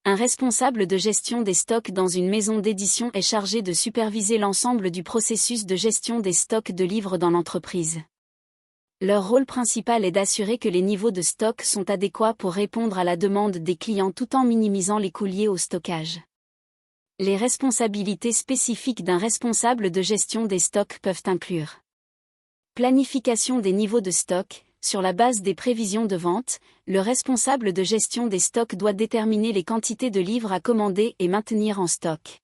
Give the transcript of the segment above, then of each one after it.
Un responsable de gestion des stocks dans une maison d'édition est chargé de superviser l'ensemble du processus de gestion des stocks de livres dans l'entreprise. Leur rôle principal est d'assurer que les niveaux de stock sont adéquats pour répondre à la demande des clients tout en minimisant les coûts liés au stockage. Les responsabilités spécifiques d'un responsable de gestion des stocks peuvent inclure planification des niveaux de stock. Sur la base des prévisions de vente, le responsable de gestion des stocks doit déterminer les quantités de livres à commander et maintenir en stock.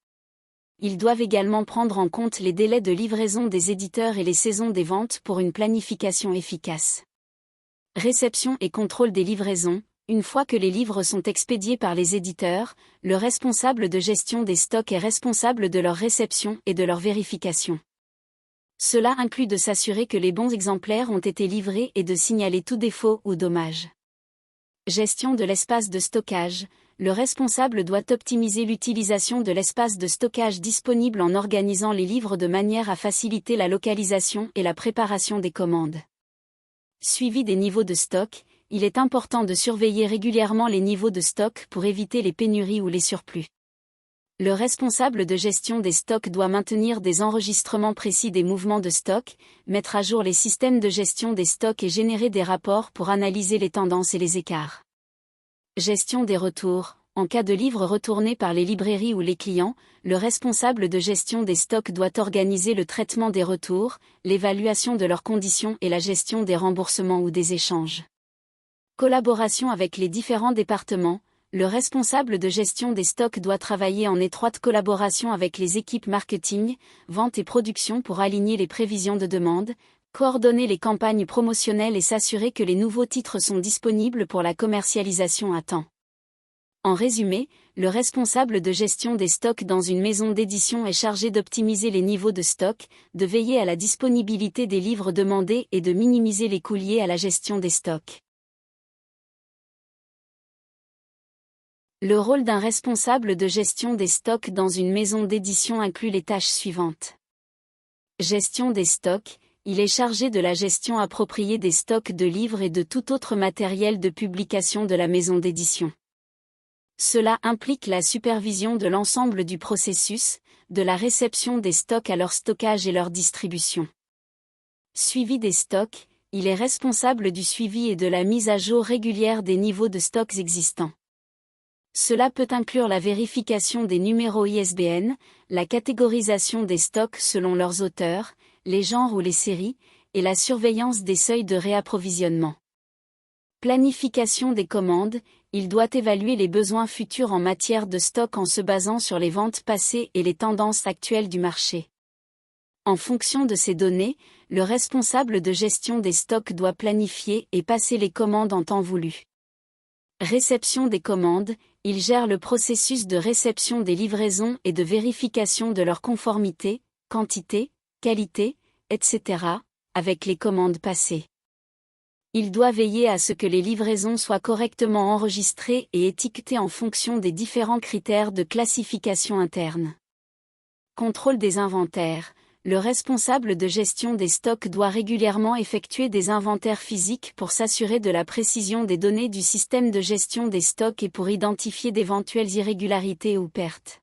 Ils doivent également prendre en compte les délais de livraison des éditeurs et les saisons des ventes pour une planification efficace. Réception et contrôle des livraisons. Une fois que les livres sont expédiés par les éditeurs, le responsable de gestion des stocks est responsable de leur réception et de leur vérification. Cela inclut de s'assurer que les bons exemplaires ont été livrés et de signaler tout défaut ou dommage. Gestion de l'espace de stockage. Le responsable doit optimiser l'utilisation de l'espace de stockage disponible en organisant les livres de manière à faciliter la localisation et la préparation des commandes. Suivi des niveaux de stock. Il est important de surveiller régulièrement les niveaux de stock pour éviter les pénuries ou les surplus. Le responsable de gestion des stocks doit maintenir des enregistrements précis des mouvements de stock, mettre à jour les systèmes de gestion des stocks et générer des rapports pour analyser les tendances et les écarts. Gestion des retours. En cas de livres retournés par les librairies ou les clients, le responsable de gestion des stocks doit organiser le traitement des retours, l'évaluation de leurs conditions et la gestion des remboursements ou des échanges. Collaboration avec les différents départements. Le responsable de gestion des stocks doit travailler en étroite collaboration avec les équipes marketing, vente et production pour aligner les prévisions de demande, coordonner les campagnes promotionnelles et s'assurer que les nouveaux titres sont disponibles pour la commercialisation à temps. En résumé, le responsable de gestion des stocks dans une maison d'édition est chargé d'optimiser les niveaux de stock, de veiller à la disponibilité des livres demandés et de minimiser les coûts liés à la gestion des stocks. Le rôle d'un responsable de gestion des stocks dans une maison d'édition inclut les tâches suivantes. Gestion des stocks. Il est chargé de la gestion appropriée des stocks de livres et de tout autre matériel de publication de la maison d'édition. Cela implique la supervision de l'ensemble du processus, de la réception des stocks à leur stockage et leur distribution. Suivi des stocks. Il est responsable du suivi et de la mise à jour régulière des niveaux de stocks existants. Cela peut inclure la vérification des numéros ISBN, la catégorisation des stocks selon leurs auteurs, les genres ou les séries, et la surveillance des seuils de réapprovisionnement. Planification des commandes. Il doit évaluer les besoins futurs en matière de stock en se basant sur les ventes passées et les tendances actuelles du marché. En fonction de ces données, le responsable de gestion des stocks doit planifier et passer les commandes en temps voulu. Réception des commandes. Il gère le processus de réception des livraisons et de vérification de leur conformité, quantité, qualité, etc., avec les commandes passées. Il doit veiller à ce que les livraisons soient correctement enregistrées et étiquetées en fonction des différents critères de classification interne. Contrôle des inventaires. Le responsable de gestion des stocks doit régulièrement effectuer des inventaires physiques pour s'assurer de la précision des données du système de gestion des stocks et pour identifier d'éventuelles irrégularités ou pertes.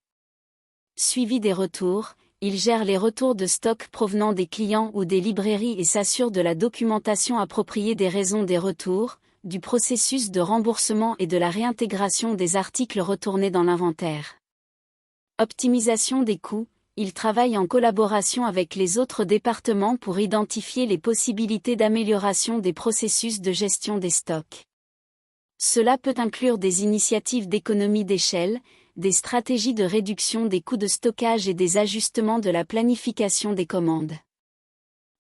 Suivi des retours. Il gère les retours de stock provenant des clients ou des librairies et s'assure de la documentation appropriée des raisons des retours, du processus de remboursement et de la réintégration des articles retournés dans l'inventaire. Optimisation des coûts. Il travaille en collaboration avec les autres départements pour identifier les possibilités d'amélioration des processus de gestion des stocks. Cela peut inclure des initiatives d'économie d'échelle, des stratégies de réduction des coûts de stockage et des ajustements de la planification des commandes.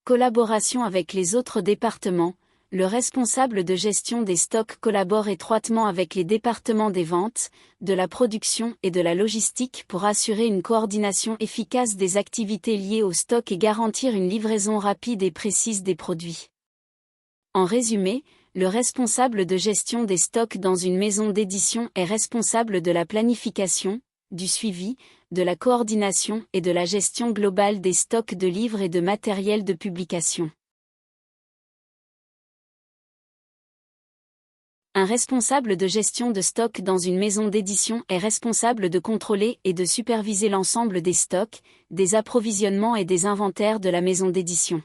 Collaboration avec les autres départements. Le responsable de gestion des stocks collabore étroitement avec les départements des ventes, de la production et de la logistique pour assurer une coordination efficace des activités liées au stock et garantir une livraison rapide et précise des produits. En résumé, le responsable de gestion des stocks dans une maison d'édition est responsable de la planification, du suivi, de la coordination et de la gestion globale des stocks de livres et de matériel de publication. Un responsable de gestion de stock dans une maison d'édition est responsable de contrôler et de superviser l'ensemble des stocks, des approvisionnements et des inventaires de la maison d'édition.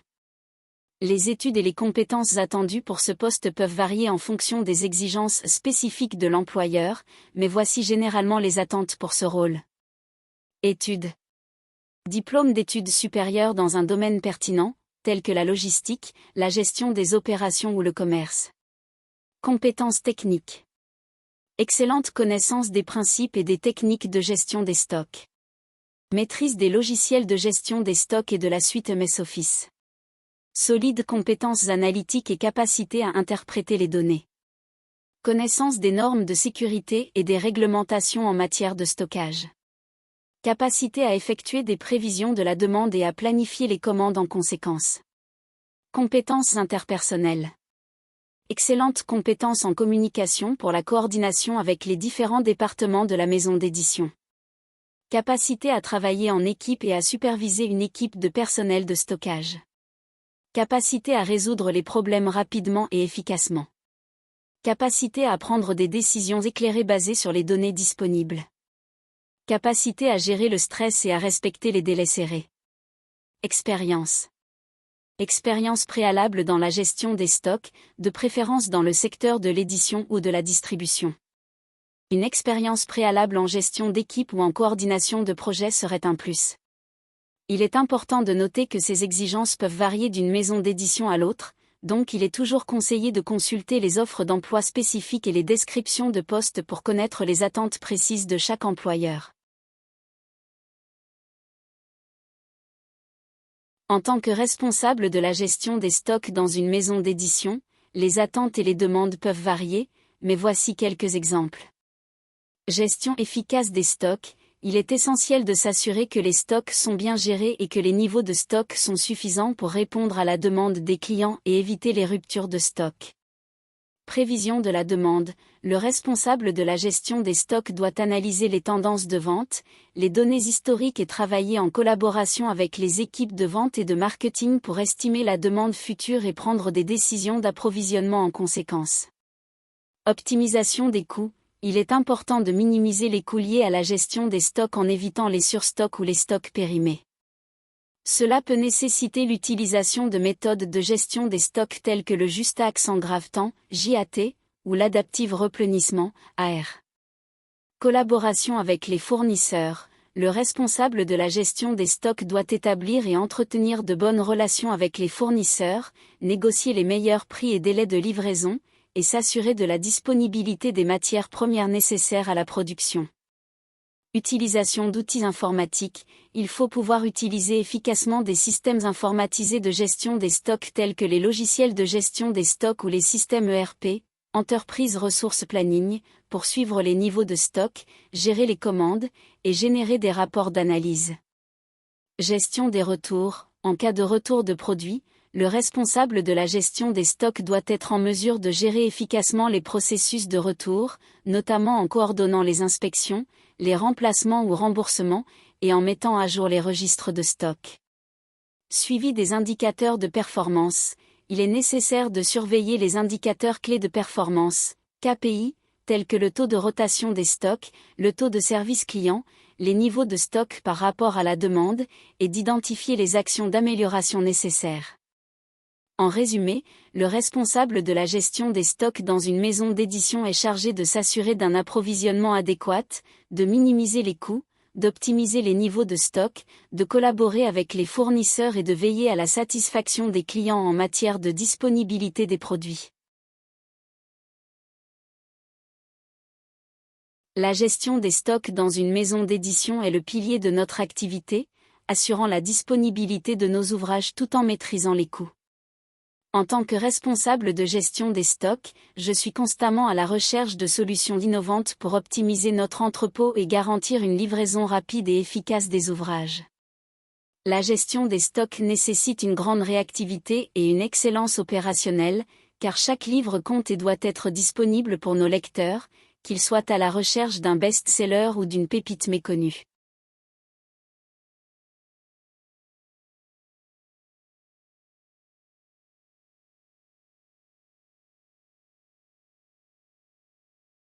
Les études et les compétences attendues pour ce poste peuvent varier en fonction des exigences spécifiques de l'employeur, mais voici généralement les attentes pour ce rôle. Études. Diplôme d'études supérieures dans un domaine pertinent, tel que la logistique, la gestion des opérations ou le commerce. Compétences techniques. Excellente connaissance des principes et des techniques de gestion des stocks. Maîtrise des logiciels de gestion des stocks et de la suite MS Office. Solides compétences analytiques et capacité à interpréter les données. Connaissance des normes de sécurité et des réglementations en matière de stockage. Capacité à effectuer des prévisions de la demande et à planifier les commandes en conséquence. Compétences interpersonnelles. Excellentes compétences en communication pour la coordination avec les différents départements de la maison d'édition. Capacité à travailler en équipe et à superviser une équipe de personnel de stockage. Capacité à résoudre les problèmes rapidement et efficacement. Capacité à prendre des décisions éclairées basées sur les données disponibles. Capacité à gérer le stress et à respecter les délais serrés. Expérience. Expérience préalable dans la gestion des stocks, de préférence dans le secteur de l'édition ou de la distribution. Une expérience préalable en gestion d'équipe ou en coordination de projet serait un plus. Il est important de noter que ces exigences peuvent varier d'une maison d'édition à l'autre, donc il est toujours conseillé de consulter les offres d'emploi spécifiques et les descriptions de postes pour connaître les attentes précises de chaque employeur. En tant que responsable de la gestion des stocks dans une maison d'édition, les attentes et les demandes peuvent varier, mais voici quelques exemples. Gestion efficace des stocks. Il est essentiel de s'assurer que les stocks sont bien gérés et que les niveaux de stock sont suffisants pour répondre à la demande des clients et éviter les ruptures de stock. Prévision de la demande. Le responsable de la gestion des stocks doit analyser les tendances de vente, les données historiques et travailler en collaboration avec les équipes de vente et de marketing pour estimer la demande future et prendre des décisions d'approvisionnement en conséquence. Optimisation des coûts. Il est important de minimiser les coûts liés à la gestion des stocks en évitant les surstocks ou les stocks périmés. Cela peut nécessiter l'utilisation de méthodes de gestion des stocks telles que le juste axe en grave-temps, JAT, ou l'adaptive replenissement, AR. Collaboration avec les fournisseurs. Le responsable de la gestion des stocks doit établir et entretenir de bonnes relations avec les fournisseurs, négocier les meilleurs prix et délais de livraison, et s'assurer de la disponibilité des matières premières nécessaires à la production. Utilisation d'outils informatiques. Il faut pouvoir utiliser efficacement des systèmes informatisés de gestion des stocks tels que les logiciels de gestion des stocks ou les systèmes ERP, Enterprise Resource Planning, pour suivre les niveaux de stock, gérer les commandes, et générer des rapports d'analyse. Gestion des retours. En cas de retour de produits, le responsable de la gestion des stocks doit être en mesure de gérer efficacement les processus de retour, notamment en coordonnant les inspections, les remplacements ou remboursements, et en mettant à jour les registres de stock. Suivi des indicateurs de performance. Il est nécessaire de surveiller les indicateurs clés de performance, KPI, tels que le taux de rotation des stocks, le taux de service client, les niveaux de stock par rapport à la demande, et d'identifier les actions d'amélioration nécessaires. En résumé, le responsable de la gestion des stocks dans une maison d'édition est chargé de s'assurer d'un approvisionnement adéquat, de minimiser les coûts, d'optimiser les niveaux de stock, de collaborer avec les fournisseurs et de veiller à la satisfaction des clients en matière de disponibilité des produits. La gestion des stocks dans une maison d'édition est le pilier de notre activité, assurant la disponibilité de nos ouvrages tout en maîtrisant les coûts. En tant que responsable de gestion des stocks, je suis constamment à la recherche de solutions innovantes pour optimiser notre entrepôt et garantir une livraison rapide et efficace des ouvrages. La gestion des stocks nécessite une grande réactivité et une excellence opérationnelle, car chaque livre compte et doit être disponible pour nos lecteurs, qu'ils soient à la recherche d'un best-seller ou d'une pépite méconnue.